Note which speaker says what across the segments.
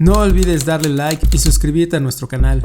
Speaker 1: No olvides darle like y suscribirte a nuestro canal.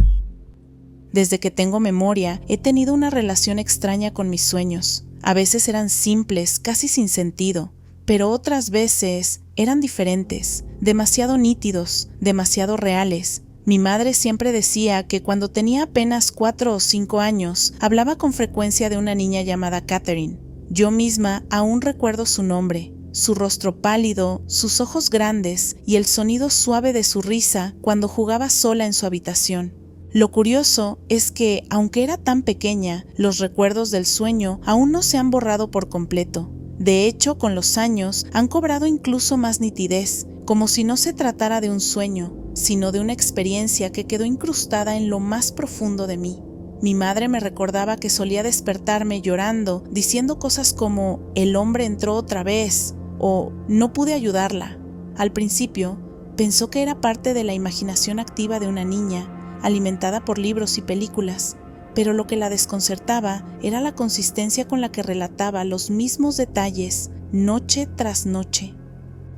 Speaker 2: Desde que tengo memoria, he tenido una relación extraña con mis sueños. A veces eran simples, casi sin sentido, pero otras veces eran diferentes, demasiado nítidos, demasiado reales. Mi madre siempre decía que cuando tenía apenas 4 o 5 años, hablaba con frecuencia de una niña llamada Catherine. Yo misma aún recuerdo su nombre, su rostro pálido, sus ojos grandes y el sonido suave de su risa cuando jugaba sola en su habitación. Lo curioso es que, aunque era tan pequeña, los recuerdos del sueño aún no se han borrado por completo. De hecho, con los años, han cobrado incluso más nitidez, como si no se tratara de un sueño, sino de una experiencia que quedó incrustada en lo más profundo de mí. Mi madre me recordaba que solía despertarme llorando, diciendo cosas como «el hombre entró otra vez» o «no pude ayudarla». Al principio, pensó que era parte de la imaginación activa de una niña, alimentada por libros y películas, pero lo que la desconcertaba era la consistencia con la que relataba los mismos detalles noche tras noche.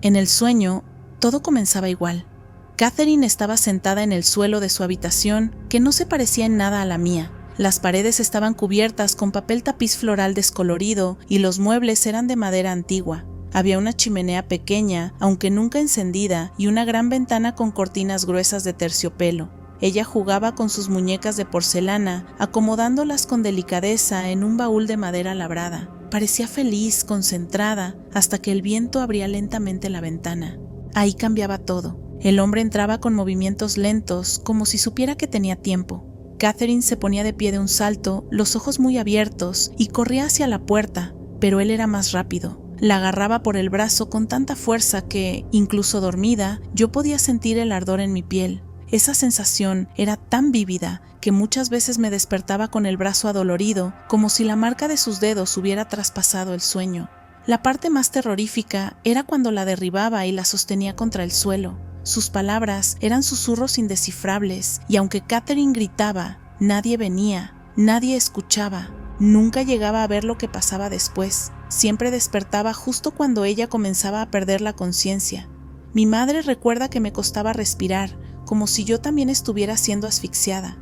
Speaker 2: En el sueño, todo comenzaba igual. Catherine estaba sentada en el suelo de su habitación, que no se parecía en nada a la mía. Las paredes estaban cubiertas con papel tapiz floral descolorido y los muebles eran de madera antigua. Había una chimenea pequeña, aunque nunca encendida, y una gran ventana con cortinas gruesas de terciopelo. Ella jugaba con sus muñecas de porcelana, acomodándolas con delicadeza en un baúl de madera labrada. Parecía feliz, concentrada, hasta que el viento abría lentamente la ventana. Ahí cambiaba todo. El hombre entraba con movimientos lentos, como si supiera que tenía tiempo. Catherine se ponía de pie de un salto, los ojos muy abiertos, y corría hacia la puerta, pero él era más rápido. La agarraba por el brazo con tanta fuerza que, incluso dormida, yo podía sentir el ardor en mi piel. Esa sensación era tan vívida que muchas veces me despertaba con el brazo adolorido, como si la marca de sus dedos hubiera traspasado el sueño. La parte más terrorífica era cuando la derribaba y la sostenía contra el suelo. Sus palabras eran susurros indescifrables, y aunque Catherine gritaba, nadie venía, nadie escuchaba. Nunca llegaba a ver lo que pasaba después. Siempre despertaba justo cuando ella comenzaba a perder la conciencia. Mi madre recuerda que me costaba respirar, como si yo también estuviera siendo asfixiada.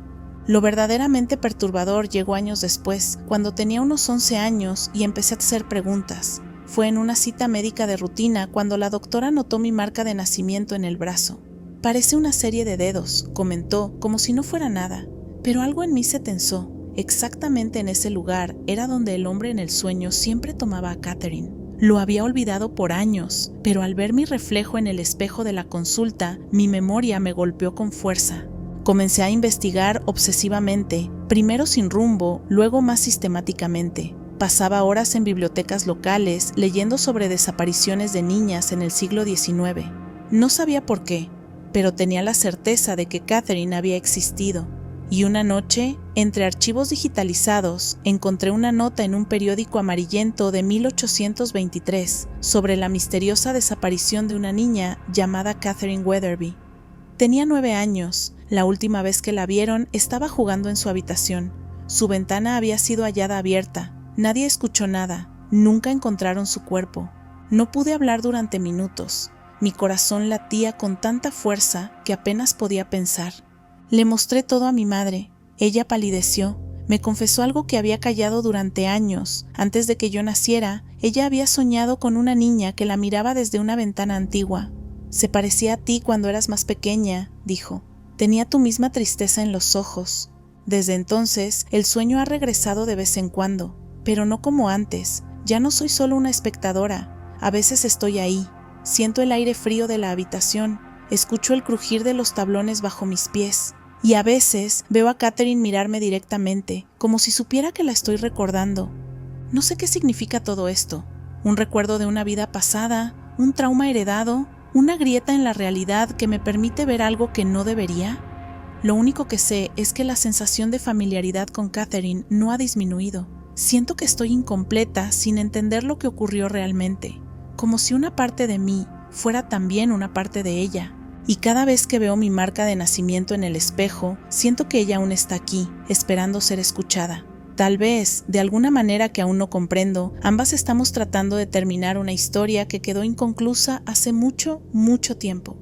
Speaker 2: Lo verdaderamente perturbador llegó años después, cuando tenía unos 11 años y empecé a hacer preguntas. Fue en una cita médica de rutina cuando la doctora notó mi marca de nacimiento en el brazo. «Parece una serie de dedos», comentó, como si no fuera nada. Pero algo en mí se tensó. Exactamente en ese lugar era donde el hombre en el sueño siempre tomaba a Catherine. Lo había olvidado por años, pero al ver mi reflejo en el espejo de la consulta, mi memoria me golpeó con fuerza. Comencé a investigar obsesivamente, primero sin rumbo, luego más sistemáticamente. Pasaba horas en bibliotecas locales leyendo sobre desapariciones de niñas en el siglo XIX. No sabía por qué, pero tenía la certeza de que Catherine había existido. Y una noche, entre archivos digitalizados, encontré una nota en un periódico amarillento de 1823 sobre la misteriosa desaparición de una niña llamada Catherine Weatherby. Tenía 9 años. La última vez que la vieron estaba jugando en su habitación. Su ventana había sido hallada abierta. Nadie escuchó nada. Nunca encontraron su cuerpo. No pude hablar durante minutos. Mi corazón latía con tanta fuerza que apenas podía pensar. Le mostré todo a mi madre. Ella palideció. Me confesó algo que había callado durante años. Antes de que yo naciera, ella había soñado con una niña que la miraba desde una ventana antigua. «Se parecía a ti cuando eras más pequeña», dijo. «Tenía tu misma tristeza en los ojos». Desde entonces, el sueño ha regresado de vez en cuando, pero no como antes. Ya no soy solo una espectadora. A veces estoy ahí. Siento el aire frío de la habitación. Escucho el crujir de los tablones bajo mis pies. Y a veces veo a Catherine mirarme directamente, como si supiera que la estoy recordando. No sé qué significa todo esto. ¿Un recuerdo de una vida pasada? ¿Un trauma heredado? ¿Una grieta en la realidad que me permite ver algo que no debería? Lo único que sé es que la sensación de familiaridad con Catherine no ha disminuido. Siento que estoy incompleta sin entender lo que ocurrió realmente, como si una parte de mí fuera también una parte de ella. Y cada vez que veo mi marca de nacimiento en el espejo, siento que ella aún está aquí, esperando ser escuchada. Tal vez, de alguna manera que aún no comprendo, ambas estamos tratando de terminar una historia que quedó inconclusa hace mucho, mucho tiempo.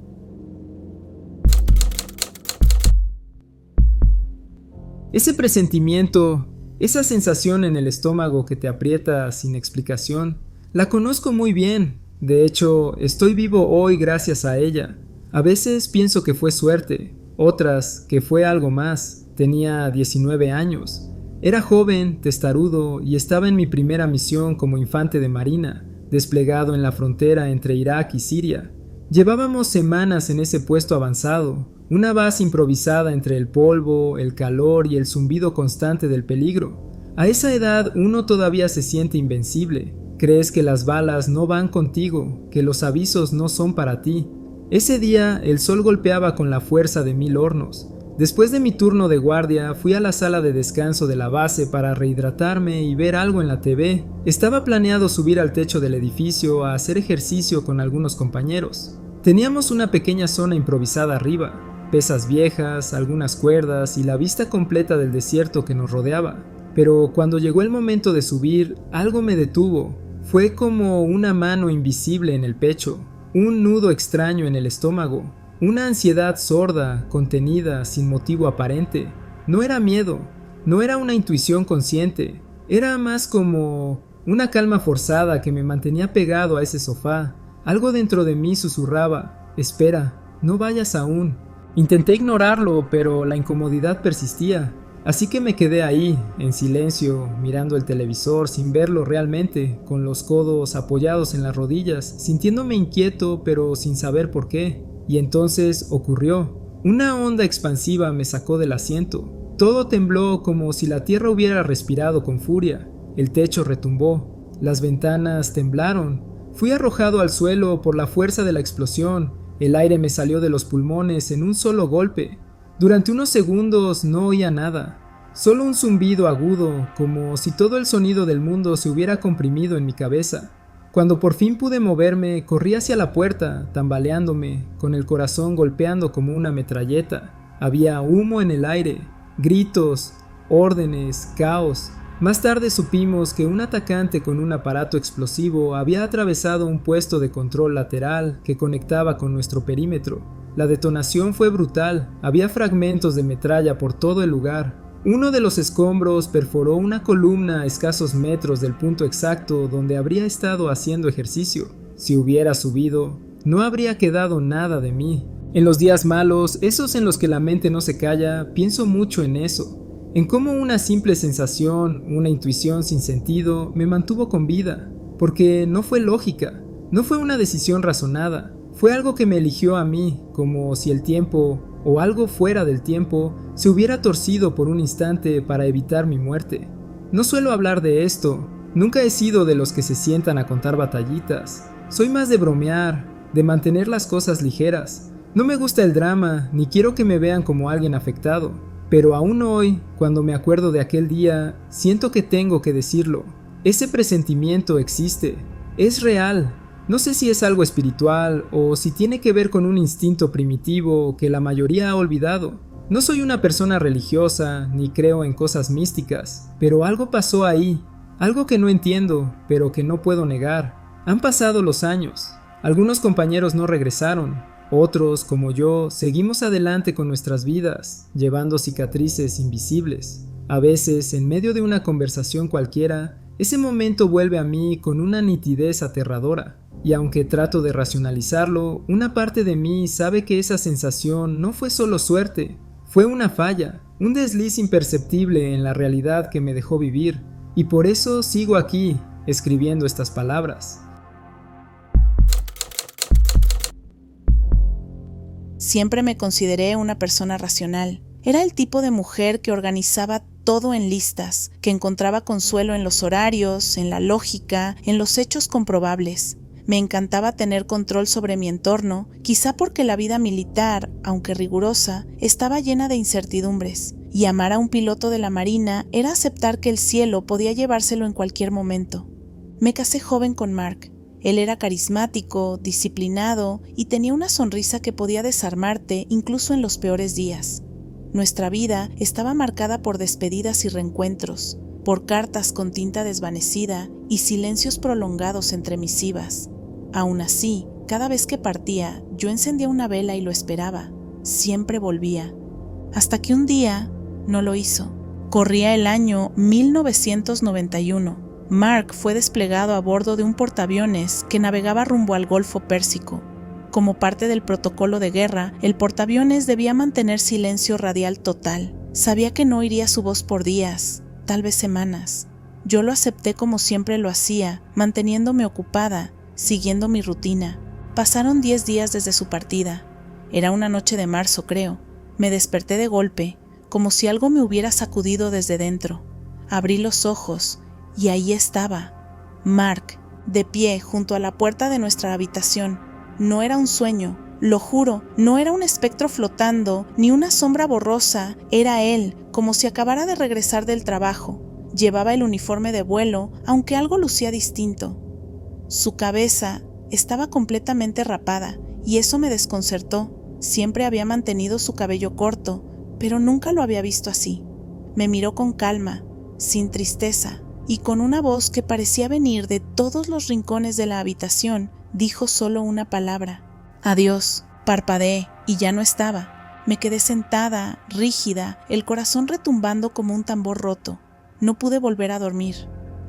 Speaker 1: Ese presentimiento, esa sensación en el estómago que te aprieta sin explicación, la conozco muy bien. De hecho, estoy vivo hoy gracias a ella. A veces pienso que fue suerte, otras que fue algo más. Tenía 19 años. Era joven, testarudo y estaba en mi primera misión como infante de marina, desplegado en la frontera entre Irak y Siria. Llevábamos semanas en ese puesto avanzado, una base improvisada entre el polvo, el calor y el zumbido constante del peligro. A esa edad uno todavía se siente invencible. Crees que las balas no van contigo, que los avisos no son para ti. Ese día el sol golpeaba con la fuerza de 1000 hornos. Después de mi turno de guardia, fui a la sala de descanso de la base para rehidratarme y ver algo en la TV. Estaba planeado subir al techo del edificio a hacer ejercicio con algunos compañeros. Teníamos una pequeña zona improvisada arriba, pesas viejas, algunas cuerdas y la vista completa del desierto que nos rodeaba. Pero cuando llegó el momento de subir, algo me detuvo. Fue como una mano invisible en el pecho, un nudo extraño en el estómago. Una ansiedad sorda, contenida, sin motivo aparente. No era miedo, no era una intuición consciente, era más como una calma forzada que me mantenía pegado a ese sofá. Algo dentro de mí susurraba: espera, no vayas aún. Intenté ignorarlo, pero la incomodidad persistía, así que me quedé ahí, en silencio, mirando el televisor sin verlo realmente, con los codos apoyados en las rodillas, sintiéndome inquieto pero sin saber por qué. Y entonces ocurrió. Una onda expansiva me sacó del asiento. Todo tembló como si la tierra hubiera respirado con furia. El techo retumbó. Las ventanas temblaron. Fui arrojado al suelo por la fuerza de la explosión. El aire me salió de los pulmones en un solo golpe. Durante unos segundos no oía nada. Solo un zumbido agudo, como si todo el sonido del mundo se hubiera comprimido en mi cabeza. Cuando por fin pude moverme, corrí hacia la puerta, tambaleándome, con el corazón golpeando como una metralleta. Había humo en el aire, gritos, órdenes, caos. Más tarde supimos que un atacante con un aparato explosivo había atravesado un puesto de control lateral que conectaba con nuestro perímetro. La detonación fue brutal, había fragmentos de metralla por todo el lugar. Uno de los escombros perforó una columna a escasos metros del punto exacto donde habría estado haciendo ejercicio. Si hubiera subido, no habría quedado nada de mí. En los días malos, esos en los que la mente no se calla, pienso mucho en eso, en cómo una simple sensación, una intuición sin sentido, me mantuvo con vida, porque no fue lógica, no fue una decisión razonada, fue algo que me eligió a mí, como si el tiempo, o algo fuera del tiempo, se hubiera torcido por un instante para evitar mi muerte. No suelo hablar de esto, nunca he sido de los que se sientan a contar batallitas. Soy más de bromear, de mantener las cosas ligeras. No me gusta el drama, ni quiero que me vean como alguien afectado. Pero aún hoy, cuando me acuerdo de aquel día, siento que tengo que decirlo. Ese presentimiento existe, es real. No sé si es algo espiritual o si tiene que ver con un instinto primitivo que la mayoría ha olvidado. No soy una persona religiosa ni creo en cosas místicas, pero algo pasó ahí, algo que no entiendo, pero que no puedo negar. Han pasado los años, algunos compañeros no regresaron, otros, como yo, seguimos adelante con nuestras vidas, llevando cicatrices invisibles. A veces, en medio de una conversación cualquiera, ese momento vuelve a mí con una nitidez aterradora. Y aunque trato de racionalizarlo, una parte de mí sabe que esa sensación no fue solo suerte, fue una falla, un desliz imperceptible en la realidad que me dejó vivir, y por eso sigo aquí, escribiendo estas palabras.
Speaker 2: Siempre me consideré una persona racional. Era el tipo de mujer que organizaba todo en listas, que encontraba consuelo en los horarios, en la lógica, en los hechos comprobables. Me encantaba tener control sobre mi entorno, quizá porque la vida militar, aunque rigurosa, estaba llena de incertidumbres, y amar a un piloto de la Marina era aceptar que el cielo podía llevárselo en cualquier momento. Me casé joven con Mark. Él era carismático, disciplinado y tenía una sonrisa que podía desarmarte incluso en los peores días. Nuestra vida estaba marcada por despedidas y reencuentros, por cartas con tinta desvanecida y silencios prolongados entre misivas. Aún así, cada vez que partía, yo encendía una vela y lo esperaba. Siempre volvía. Hasta que un día, No lo hizo. Corría el año 1991. Mark fue desplegado a bordo de un portaaviones que navegaba rumbo al Golfo Pérsico. Como parte del protocolo de guerra, el portaaviones debía mantener silencio radial total. Sabía que no oiría su voz por días, tal vez semanas. Yo lo acepté como siempre lo hacía, manteniéndome ocupada, siguiendo mi rutina. Pasaron 10 días desde su partida. Era una noche de marzo, creo. Me desperté de golpe, como si algo me hubiera sacudido desde dentro. Abrí los ojos y ahí estaba, Mark, de pie junto a la puerta de nuestra habitación. No era un sueño, lo juro, no era un espectro flotando, ni una sombra borrosa, era él, como si acabara de regresar del trabajo. Llevaba el uniforme de vuelo, aunque algo lucía distinto. Su cabeza estaba completamente rapada, y eso me desconcertó. Siempre había mantenido su cabello corto, pero nunca lo había visto así. Me miró con calma, sin tristeza, y con una voz que parecía venir de todos los rincones de la habitación, dijo solo una palabra. Adiós. Parpadeé y ya no estaba. Me quedé sentada, rígida, el corazón retumbando como un tambor roto. No pude volver a dormir.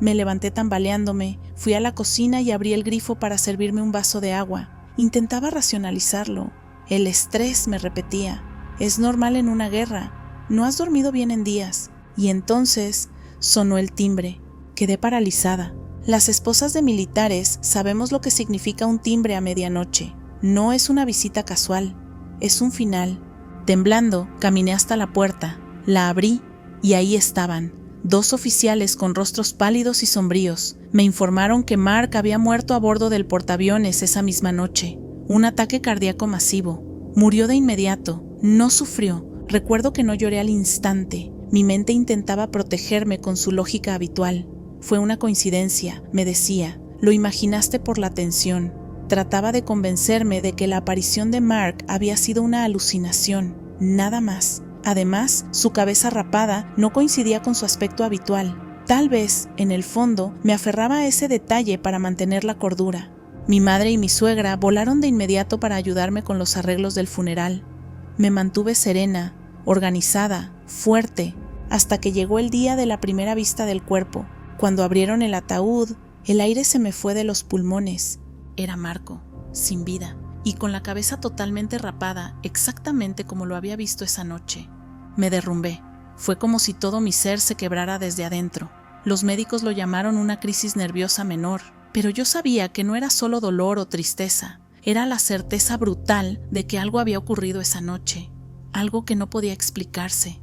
Speaker 2: Me levanté tambaleándome, fui a la cocina y abrí el grifo para servirme un vaso de agua. Intentaba racionalizarlo. El estrés, me repetía. Es normal en una guerra. No has dormido bien en días. Y entonces sonó el timbre. Quedé paralizada. Las esposas de militares sabemos lo que significa un timbre a medianoche. No es una visita casual, es un final. Temblando, caminé hasta la puerta, la abrí y ahí estaban, 2 oficiales con rostros pálidos y sombríos. Me informaron que Mark había muerto a bordo del portaaviones esa misma noche. Un ataque cardíaco masivo. Murió de inmediato, no sufrió. Recuerdo que no lloré al instante. Mi mente intentaba protegerme con su lógica habitual. Fue una coincidencia, me decía, lo imaginaste por la tensión. Trataba de convencerme de que la aparición de Mark había sido una alucinación, nada más. Además, su cabeza rapada no coincidía con su aspecto habitual. Tal vez, en el fondo, me aferraba a ese detalle para mantener la cordura. Mi madre y mi suegra volaron de inmediato para ayudarme con los arreglos del funeral. Me mantuve serena, organizada, fuerte, hasta que llegó el día de la primera vista del cuerpo. Cuando abrieron el ataúd, el aire se me fue de los pulmones. Era Marco, sin vida, y con la cabeza totalmente rapada, exactamente como lo había visto esa noche. Me derrumbé. Fue como si todo mi ser se quebrara desde adentro. Los médicos lo llamaron una crisis nerviosa menor, pero yo sabía que no era solo dolor o tristeza. Era la certeza brutal de que algo había ocurrido esa noche, algo que no podía explicarse.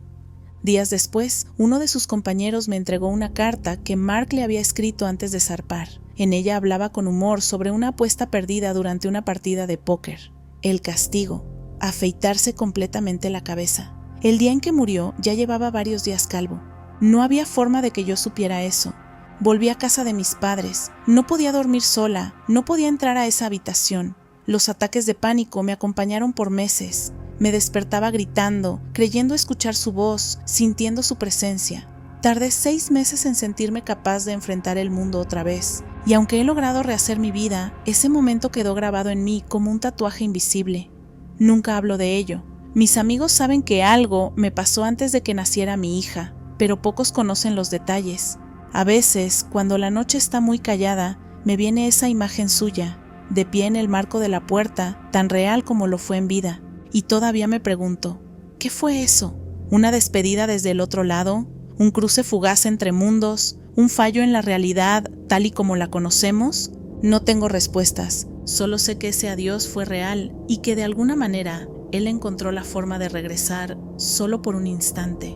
Speaker 2: Días después, uno de sus compañeros me entregó una carta que Mark le había escrito antes de zarpar. En ella hablaba con humor sobre una apuesta perdida durante una partida de póker. El castigo, afeitarse completamente la cabeza. El día en que murió ya llevaba varios días calvo. No había forma de que yo supiera eso. Volví a casa de mis padres. No podía dormir sola, no podía entrar a esa habitación. Los ataques de pánico me acompañaron por meses. Me despertaba gritando, creyendo escuchar su voz, sintiendo su presencia. Tardé 6 meses en sentirme capaz de enfrentar el mundo otra vez. Y aunque he logrado rehacer mi vida, ese momento quedó grabado en mí como un tatuaje invisible. Nunca hablo de ello. Mis amigos saben que algo me pasó antes de que naciera mi hija, pero pocos conocen los detalles. A veces, cuando la noche está muy callada, me viene esa imagen suya, de pie en el marco de la puerta, tan real como lo fue en vida. Y todavía me pregunto, ¿qué fue eso? ¿Una despedida desde el otro lado? ¿Un cruce fugaz entre mundos? ¿Un fallo en la realidad tal y como la conocemos? No tengo respuestas, solo sé que ese adiós fue real y que de alguna manera él encontró la forma de regresar solo por un instante.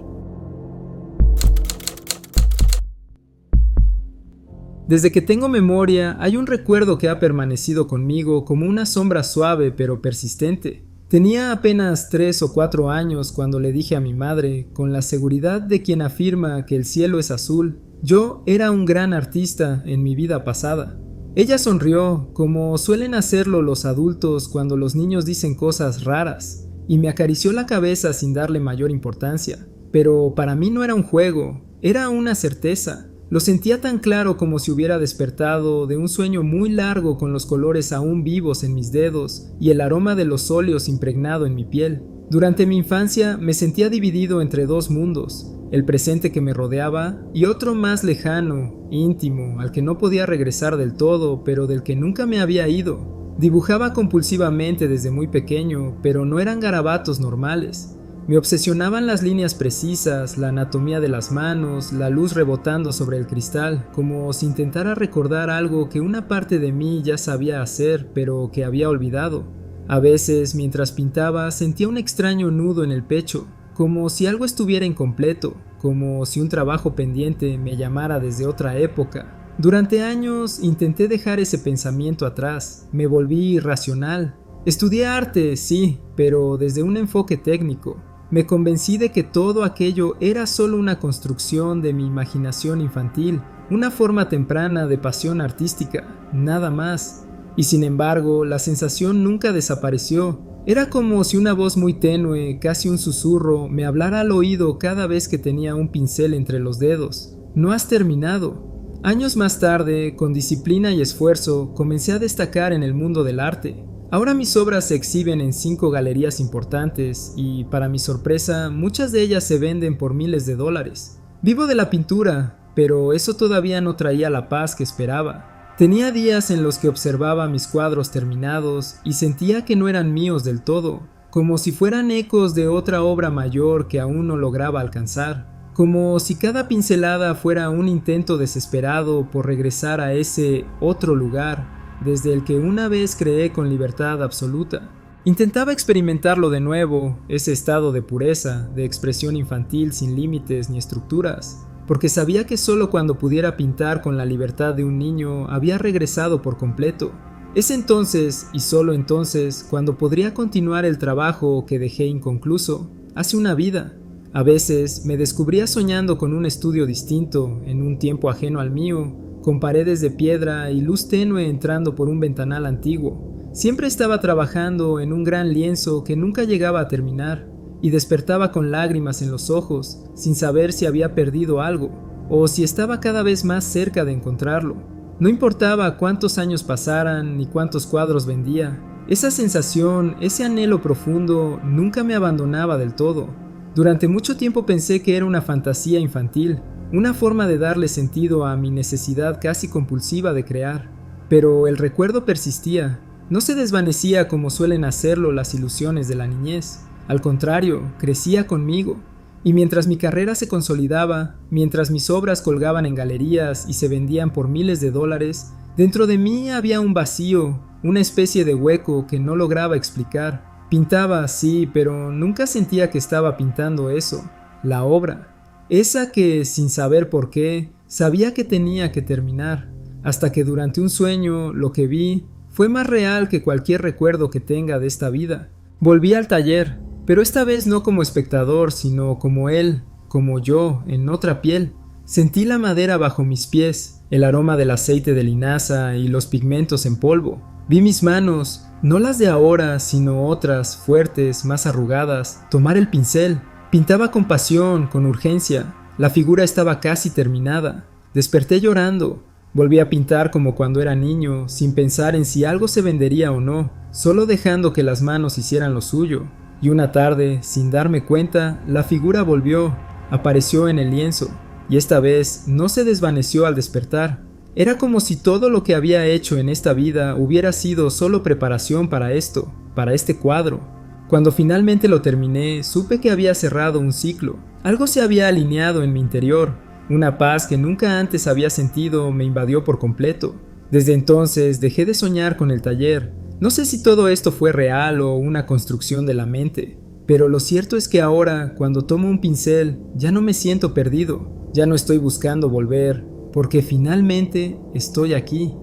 Speaker 1: Desde que tengo memoria, hay un recuerdo que ha permanecido conmigo como una sombra suave pero persistente. Tenía apenas 3 o 4 años cuando le dije a mi madre, con la seguridad de quien afirma que el cielo es azul, yo era un gran artista en mi vida pasada. Ella sonrió, como suelen hacerlo los adultos cuando los niños dicen cosas raras, y me acarició la cabeza sin darle mayor importancia. Pero para mí no era un juego, era una certeza. Lo sentía tan claro como si hubiera despertado de un sueño muy largo con los colores aún vivos en mis dedos y el aroma de los óleos impregnado en mi piel. Durante mi infancia me sentía dividido entre dos mundos, el presente que me rodeaba y otro más lejano, íntimo, al que no podía regresar del todo, pero del que nunca me había ido. Dibujaba compulsivamente desde muy pequeño, pero no eran garabatos normales. Me obsesionaban las líneas precisas, la anatomía de las manos, la luz rebotando sobre el cristal, como si intentara recordar algo que una parte de mí ya sabía hacer, pero que había olvidado. A veces, mientras pintaba, sentía un extraño nudo en el pecho, como si algo estuviera incompleto, como si un trabajo pendiente me llamara desde otra época. Durante años intenté dejar ese pensamiento atrás, me volví irracional. Estudié arte, sí, pero desde un enfoque técnico. Me convencí de que todo aquello era solo una construcción de mi imaginación infantil, una forma temprana de pasión artística, nada más. Y sin embargo, la sensación nunca desapareció. Era como si una voz muy tenue, casi un susurro, me hablara al oído cada vez que tenía un pincel entre los dedos. No has terminado. Años más tarde, con disciplina y esfuerzo, comencé a destacar en el mundo del arte. Ahora mis obras se exhiben en 5 galerías importantes y, para mi sorpresa, muchas de ellas se venden por miles de dólares. Vivo de la pintura, pero eso todavía no traía la paz que esperaba. Tenía días en los que observaba mis cuadros terminados y sentía que no eran míos del todo, como si fueran ecos de otra obra mayor que aún no lograba alcanzar, como si cada pincelada fuera un intento desesperado por regresar a ese otro lugar desde el que una vez creé con libertad absoluta. Intentaba experimentarlo de nuevo, ese estado de pureza, de expresión infantil sin límites ni estructuras, porque sabía que solo cuando pudiera pintar con la libertad de un niño había regresado por completo. Es entonces, y solo entonces, cuando podría continuar el trabajo que dejé inconcluso, hace una vida. A veces me descubría soñando con un estudio distinto, en un tiempo ajeno al mío, con paredes de piedra y luz tenue entrando por un ventanal antiguo. Siempre estaba trabajando en un gran lienzo que nunca llegaba a terminar, y despertaba con lágrimas en los ojos, sin saber si había perdido algo, o si estaba cada vez más cerca de encontrarlo. No importaba cuántos años pasaran ni cuántos cuadros vendía, esa sensación, ese anhelo profundo, nunca me abandonaba del todo. Durante mucho tiempo pensé que era una fantasía infantil, una forma de darle sentido a mi necesidad casi compulsiva de crear. Pero el recuerdo persistía, no se desvanecía como suelen hacerlo las ilusiones de la niñez. Al contrario, crecía conmigo, y mientras mi carrera se consolidaba, mientras mis obras colgaban en galerías y se vendían por miles de dólares, dentro de mí había un vacío, una especie de hueco que no lograba explicar. Pintaba, sí, pero nunca sentía que estaba pintando eso, la obra, esa que, sin saber por qué, sabía que tenía que terminar, hasta que durante un sueño lo que vi fue más real que cualquier recuerdo que tenga de esta vida. Volví al taller, pero esta vez no como espectador, sino como él, como yo, en otra piel. Sentí la madera bajo mis pies, el aroma del aceite de linaza y los pigmentos en polvo. Vi mis manos, no las de ahora, sino otras, fuertes, más arrugadas, tomar el pincel. Pintaba con pasión, con urgencia. La figura estaba casi terminada. Desperté llorando. Volví a pintar como cuando era niño, sin pensar en si algo se vendería o no, solo dejando que las manos hicieran lo suyo. Y una tarde, sin darme cuenta, la figura volvió, apareció en el lienzo, y esta vez no se desvaneció al despertar. Era como si todo lo que había hecho en esta vida hubiera sido solo preparación para esto, para este cuadro. Cuando finalmente lo terminé, supe que había cerrado un ciclo. Algo se había alineado en mi interior. Una paz que nunca antes había sentido me invadió por completo. Desde entonces dejé de soñar con el taller. No sé si todo esto fue real o una construcción de la mente, pero lo cierto es que ahora, cuando tomo un pincel, ya no me siento perdido, ya no estoy buscando volver, porque finalmente estoy aquí.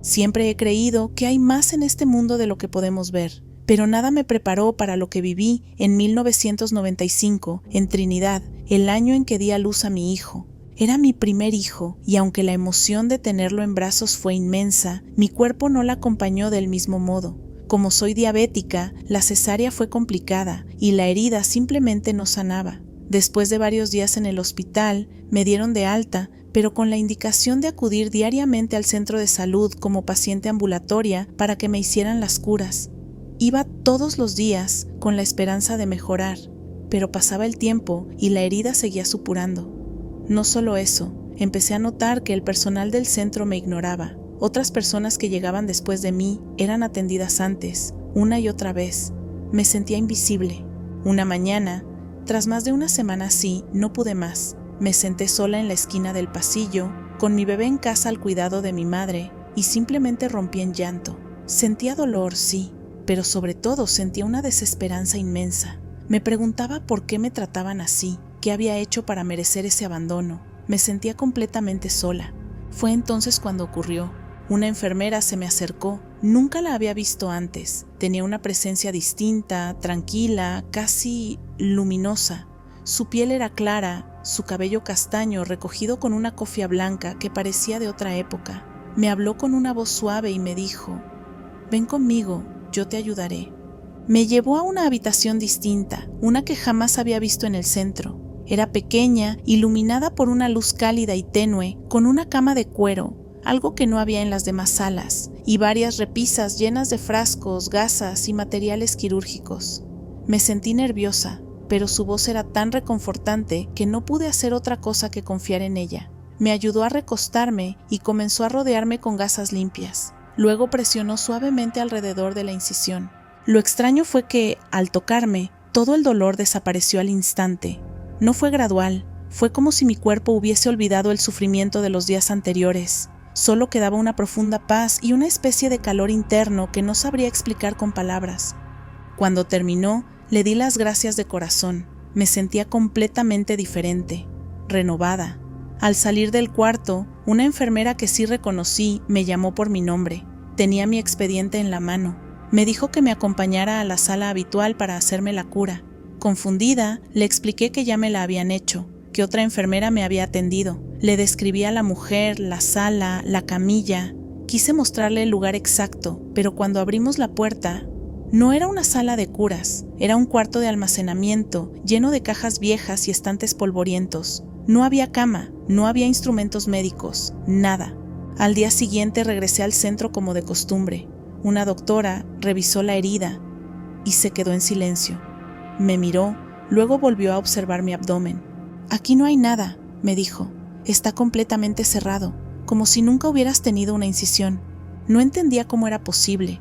Speaker 2: Siempre he creído que hay más en este mundo de lo que podemos ver, pero nada me preparó para lo que viví en 1995, en Trinidad, el año en que di a luz a mi hijo. Era mi primer hijo, y aunque la emoción de tenerlo en brazos fue inmensa, mi cuerpo no la acompañó del mismo modo. Como soy diabética, la cesárea fue complicada, y la herida simplemente no sanaba. Después de varios días en el hospital, me dieron de alta, pero con la indicación de acudir diariamente al centro de salud como paciente ambulatoria para que me hicieran las curas. Iba todos los días con la esperanza de mejorar, pero pasaba el tiempo y la herida seguía supurando. No solo eso, empecé a notar que el personal del centro me ignoraba. Otras personas que llegaban después de mí eran atendidas antes, una y otra vez. Me sentía invisible. Una mañana, tras más de una semana así, no pude más. Me senté sola en la esquina del pasillo, con mi bebé en casa al cuidado de mi madre, y simplemente rompí en llanto. Sentía dolor, sí, pero sobre todo sentía una desesperanza inmensa. Me preguntaba por qué me trataban así, qué había hecho para merecer ese abandono. Me sentía completamente sola. Fue entonces cuando ocurrió. Una enfermera se me acercó. Nunca la había visto antes. Tenía una presencia distinta, tranquila, casi luminosa. Su piel era clara, su cabello castaño recogido con una cofia blanca que parecía de otra época. Me habló con una voz suave y me dijo: «Ven conmigo, yo te ayudaré». Me llevó a una habitación distinta, una que jamás había visto en el centro. Era pequeña, iluminada por una luz cálida y tenue, con una cama de cuero, algo que no había en las demás salas, y varias repisas llenas de frascos, gasas y materiales quirúrgicos. Me sentí nerviosa, pero su voz era tan reconfortante que no pude hacer otra cosa que confiar en ella. Me ayudó a recostarme y comenzó a rodearme con gasas limpias. Luego presionó suavemente alrededor de la incisión. Lo extraño fue que, al tocarme, todo el dolor desapareció al instante. No fue gradual, fue como si mi cuerpo hubiese olvidado el sufrimiento de los días anteriores. Solo quedaba una profunda paz y una especie de calor interno que no sabría explicar con palabras. Cuando terminó, le di las gracias de corazón. Me sentía completamente diferente, renovada. Al salir del cuarto, una enfermera que sí reconocí me llamó por mi nombre. Tenía mi expediente en la mano. Me dijo que me acompañara a la sala habitual para hacerme la cura. Confundida, le expliqué que ya me la habían hecho, que otra enfermera me había atendido. Le describí a la mujer, la sala, la camilla. Quise mostrarle el lugar exacto, pero cuando abrimos la puerta, no era una sala de curas, era un cuarto de almacenamiento lleno de cajas viejas y estantes polvorientos. No había cama, no había instrumentos médicos, nada. Al día siguiente regresé al centro como de costumbre. Una doctora revisó la herida y se quedó en silencio. Me miró, luego volvió a observar mi abdomen. «Aquí no hay nada», me dijo. «Está completamente cerrado, como si nunca hubieras tenido una incisión». No entendía cómo era posible,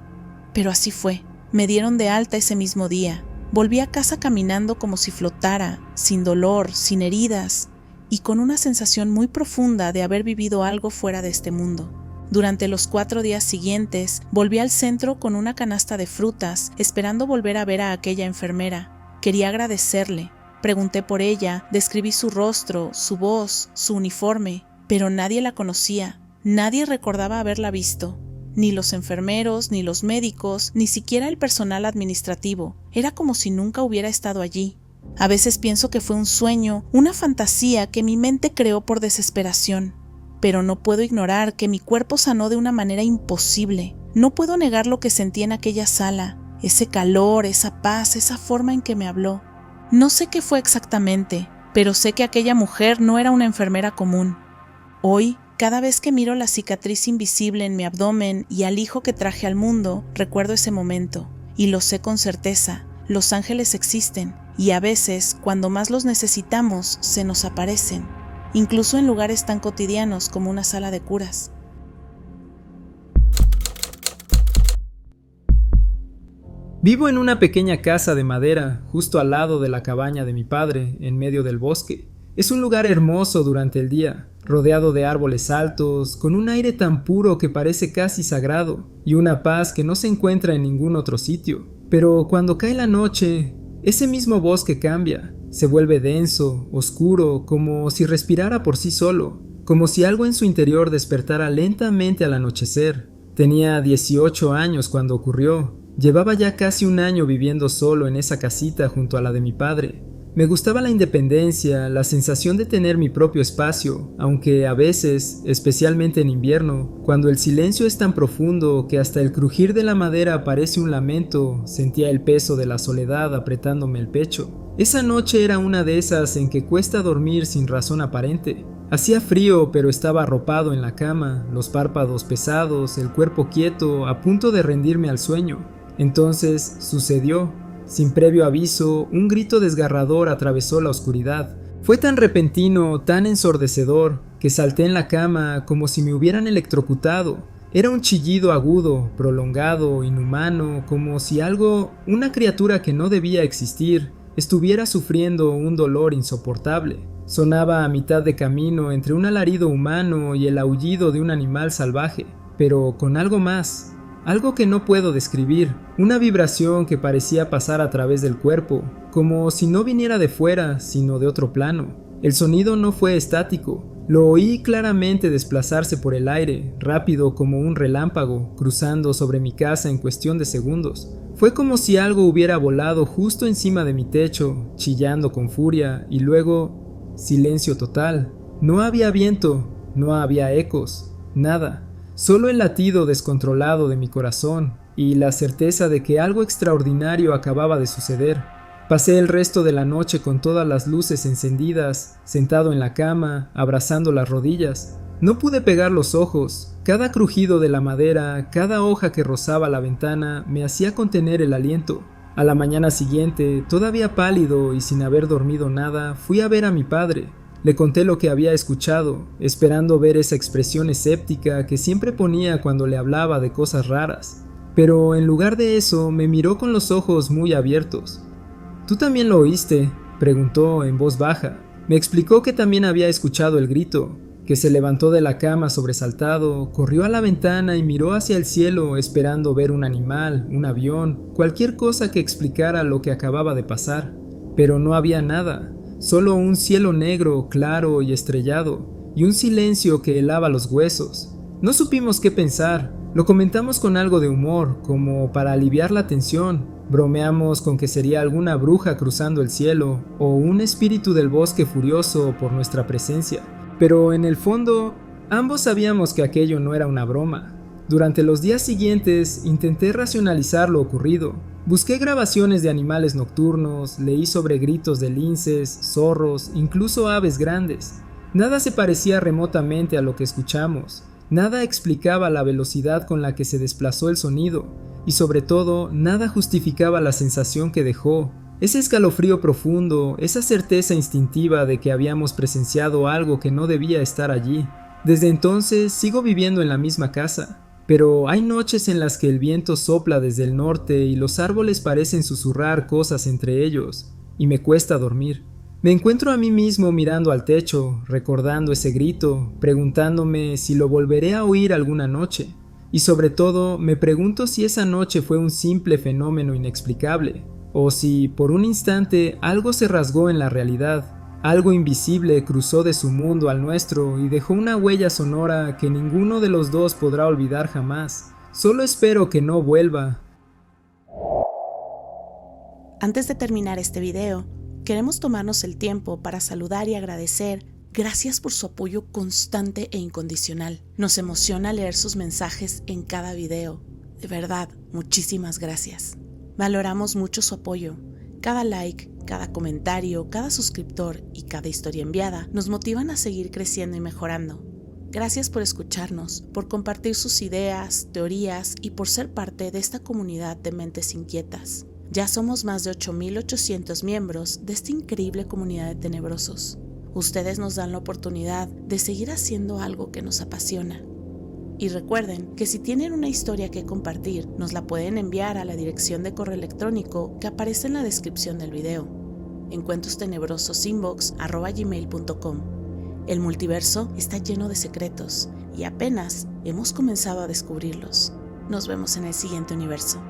Speaker 2: pero así fue. Me dieron de alta ese mismo día. Volví a casa caminando como si flotara, sin dolor, sin heridas, y con una sensación muy profunda de haber vivido algo fuera de este mundo. Durante los 4 días siguientes, volví al centro con una canasta de frutas, esperando volver a ver a aquella enfermera. Quería agradecerle. Pregunté por ella, describí su rostro, su voz, su uniforme, pero nadie la conocía. Nadie recordaba haberla visto. Ni los enfermeros, ni los médicos, ni siquiera el personal administrativo. Era como si nunca hubiera estado allí. A veces pienso que fue un sueño, una fantasía que mi mente creó por desesperación. Pero no puedo ignorar que mi cuerpo sanó de una manera imposible. No puedo negar lo que sentí en aquella sala, ese calor, esa paz, esa forma en que me habló. No sé qué fue exactamente, pero sé que aquella mujer no era una enfermera común. Hoy, cada vez que miro la cicatriz invisible en mi abdomen y al hijo que traje al mundo, recuerdo ese momento. Y lo sé con certeza, los ángeles existen, y a veces, cuando más los necesitamos, se nos aparecen. Incluso en lugares tan cotidianos como una sala de curas.
Speaker 1: Vivo en una pequeña casa de madera, justo al lado de la cabaña de mi padre, en medio del bosque. Es un lugar hermoso durante el día, rodeado de árboles altos, con un aire tan puro que parece casi sagrado, y una paz que no se encuentra en ningún otro sitio. Pero cuando cae la noche, ese mismo bosque cambia. Se vuelve denso, oscuro, como si respirara por sí solo, como si algo en su interior despertara lentamente al anochecer. Tenía 18 años cuando ocurrió. Llevaba ya casi un año viviendo solo en esa casita junto a la de mi padre. Me gustaba la independencia, la sensación de tener mi propio espacio, aunque a veces, especialmente en invierno, cuando el silencio es tan profundo que hasta el crujir de la madera parece un lamento, sentía el peso de la soledad apretándome el pecho. Esa noche era una de esas en que cuesta dormir sin razón aparente. Hacía frío, pero estaba arropado en la cama, los párpados pesados, el cuerpo quieto, a punto de rendirme al sueño. Entonces sucedió. Sin previo aviso, un grito desgarrador atravesó la oscuridad. Fue tan repentino, tan ensordecedor, que salté en la cama como si me hubieran electrocutado. Era un chillido agudo, prolongado, inhumano, como si algo, una criatura que no debía existir, estuviera sufriendo un dolor insoportable. Sonaba a mitad de camino entre un alarido humano y el aullido de un animal salvaje, pero con algo más. Algo que no puedo describir, una vibración que parecía pasar a través del cuerpo, como si no viniera de fuera, sino de otro plano. El sonido no fue estático, lo oí claramente desplazarse por el aire, rápido como un relámpago, cruzando sobre mi casa en cuestión de segundos. Fue como si algo hubiera volado justo encima de mi techo, chillando con furia, y luego, silencio total. No había viento, no había ecos, nada. Solo el latido descontrolado de mi corazón y la certeza de que algo extraordinario acababa de suceder. Pasé el resto de la noche con todas las luces encendidas, sentado en la cama, abrazando las rodillas. No pude pegar los ojos. Cada crujido de la madera, cada hoja que rozaba la ventana me hacía contener el aliento. A la mañana siguiente, todavía pálido y sin haber dormido nada, fui a ver a mi padre. Le conté lo que había escuchado, esperando ver esa expresión escéptica que siempre ponía cuando le hablaba de cosas raras. Pero en lugar de eso, me miró con los ojos muy abiertos. ¿Tú también lo oíste?, preguntó en voz baja. Me explicó que también había escuchado el grito, que se levantó de la cama sobresaltado, corrió a la ventana y miró hacia el cielo esperando ver un animal, un avión, cualquier cosa que explicara lo que acababa de pasar. Pero no había nada. Solo un cielo negro, claro y estrellado, y un silencio que helaba los huesos. No supimos qué pensar, lo comentamos con algo de humor, como para aliviar la tensión. Bromeamos con que sería alguna bruja cruzando el cielo, o un espíritu del bosque furioso por nuestra presencia. Pero en el fondo, ambos sabíamos que aquello no era una broma. Durante los días siguientes intenté racionalizar lo ocurrido. Busqué grabaciones de animales nocturnos, leí sobre gritos de linces, zorros, incluso aves grandes. Nada se parecía remotamente a lo que escuchamos. Nada explicaba la velocidad con la que se desplazó el sonido. Y sobre todo, nada justificaba la sensación que dejó. Ese escalofrío profundo, esa certeza instintiva de que habíamos presenciado algo que no debía estar allí. Desde entonces sigo viviendo en la misma casa. Pero hay noches en las que el viento sopla desde el norte y los árboles parecen susurrar cosas entre ellos, y me cuesta dormir. Me encuentro a mí mismo mirando al techo, recordando ese grito, preguntándome si lo volveré a oír alguna noche. Y sobre todo, me pregunto si esa noche fue un simple fenómeno inexplicable, o si, por un instante, algo se rasgó en la realidad. Algo invisible cruzó de su mundo al nuestro y dejó una huella sonora que ninguno de los dos podrá olvidar jamás. Solo espero que no vuelva.
Speaker 2: Antes de terminar este video, queremos tomarnos el tiempo para saludar y agradecer. Gracias por su apoyo constante e incondicional. Nos emociona leer sus mensajes en cada video. De verdad, muchísimas gracias. Valoramos mucho su apoyo. Cada like, cada comentario, cada suscriptor y cada historia enviada nos motivan a seguir creciendo y mejorando. Gracias por escucharnos, por compartir sus ideas, teorías y por ser parte de esta comunidad de mentes inquietas. Ya somos más de 8,800 miembros de esta increíble comunidad de tenebrosos. Ustedes nos dan la oportunidad de seguir haciendo algo que nos apasiona. Y recuerden que si tienen una historia que compartir, nos la pueden enviar a la dirección de correo electrónico que aparece en la descripción del video. encuentrostenebrosos@gmail.com. El multiverso está lleno de secretos y apenas hemos comenzado a descubrirlos. Nos vemos en el siguiente universo.